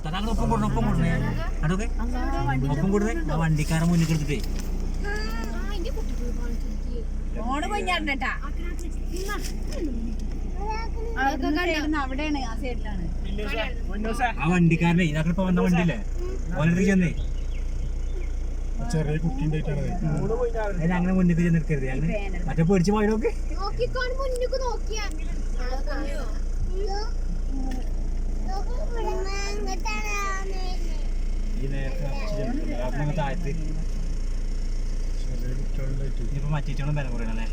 ഒപ്പം കൊടുക്കണേ അതൊക്കെ ഒപ്പം കൊടുത്തേ ആ വണ്ടിക്കാരൻ മുന്നിൽ എടുത്തിട്ടേ ആ വണ്ടിക്കാരനെ ഇതൊക്കെ ഇപ്പൊ വന്ന വണ്ടിയില്ലേ ഓലടുത്ത് ചെന്നേ ചെറിയ കുട്ടി അങ്ങനെ മുന്നിൽ ചെന്നെടുക്കരുത് അങ്ങനെ മറ്റേ പേടിച്ച് പോയതൊക്കെ ഈ നേരത്തെ താഴത്ത് ഇനിയിപ്പോ മറ്റിച്ചോളം വില കുറയണല്ലേ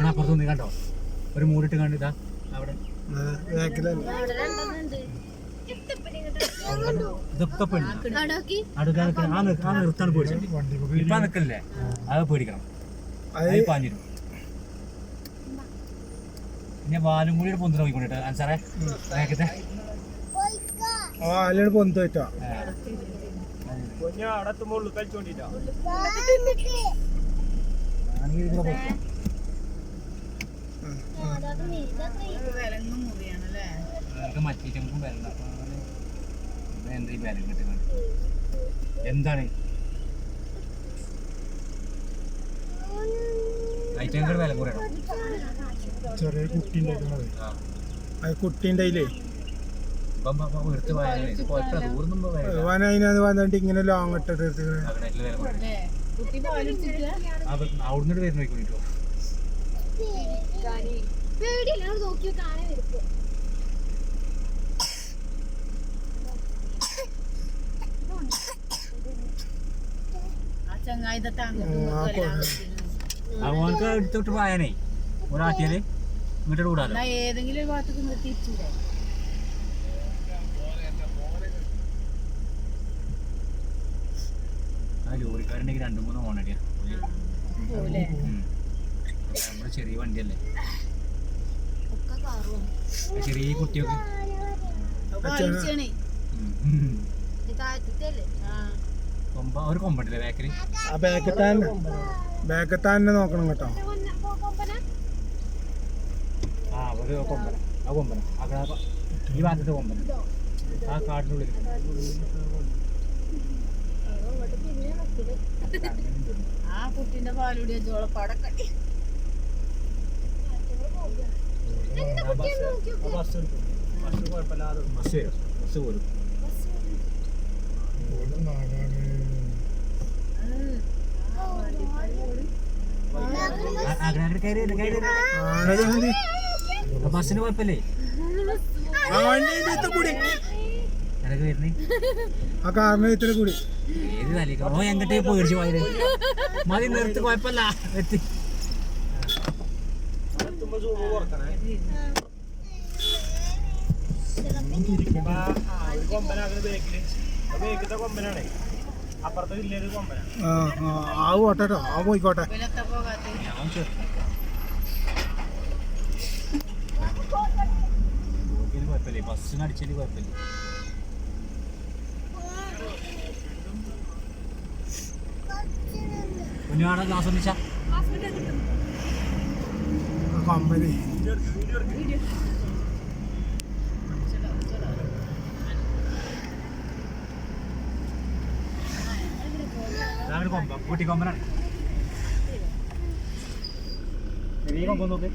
അപ്പുറത്ത് നീ കണ്ടോ ഒരു മൂടിട്ട് കണ്ടിതാ അവിടെ ഇതൊക്കെ നിർത്താണ് പേടിച്ചത് ഇപ്പൊ നിക്കല്ലേ അത് പേടിക്കണം അത് പാഞ്ഞിരും പിന്നെ വാലും കൂടി പൊന്ത് നോക്കിക്കൊണ്ടിട്ട് അൻസാറേ നേരത്തെ പൊന്തോറ്റാ മറ്റേക്കും വരണ്ട എന്താ ഈ വില കിട്ടുന്നത് എന്താണ് ഐറ്റങ്ങൾ വില കുറയണം ചെറിയ കുട്ടി കുട്ടീൻ്റെ വന്നിട്ട് ഇങ്ങനെ ലോങ് ഇട്ടിട്ട് അവിടുന്ന് വരുന്ന നോക്കിട്ടോ അവർക്ക് എടുത്തോട്ട് പോയാനേ ഒരാട്ടിയാല് ഇങ്ങോട്ട് കൂടാലോ ഏതെങ്കിലും ഒരു ഭാഗത്തേക്ക് നിർത്തിയിട്ടില്ലേ ആ ലോറിക്കാരുണ്ടെങ്കിൽ 2-3 ഓണടിയാ നമ്മുടെ ചെറിയ വണ്ടിയല്ലേ ചെറിയ കുട്ടിയൊക്കെ ഒരു കൊമ്പണ്ടല്ലേ ബാക്കില് ആ ബാക്കത്താൻ നോക്കണം കേട്ടോ ആ ഒരു കൊമ്പന ആ കൊമ്പന ഈ ഭാഗത്തെ കൊമ്പന ആ കാടിനുള്ളിൽ ആ കുട്ടീന്റെ പാലൂടിയ ജോളപ്പാടൊക്കെ ബസ് പോലും ബസ്സിന് കുഴപ്പല്ലേ ആ കാറിന് കൂടി ഏത് തലിക്കോ എങ്ങട്ടേ പേടിച്ചു പോയത് മതി നിർത്തി കുഴപ്പമില്ല എത്തി ആ പോട്ടെ ആ പോയിക്കോട്ടെ കുഴപ്പമില്ലേ ബസ്സിന് അടിച്ചാല് കുഴപ്പമില്ല കുഞ്ഞാടെ ഗ്ലാസ് ഒന്നിച്ചാ കമ്പനി കുട്ടി കൊമ്പനാണ് ചെറിയ കൊമ്പ് നോക്ക്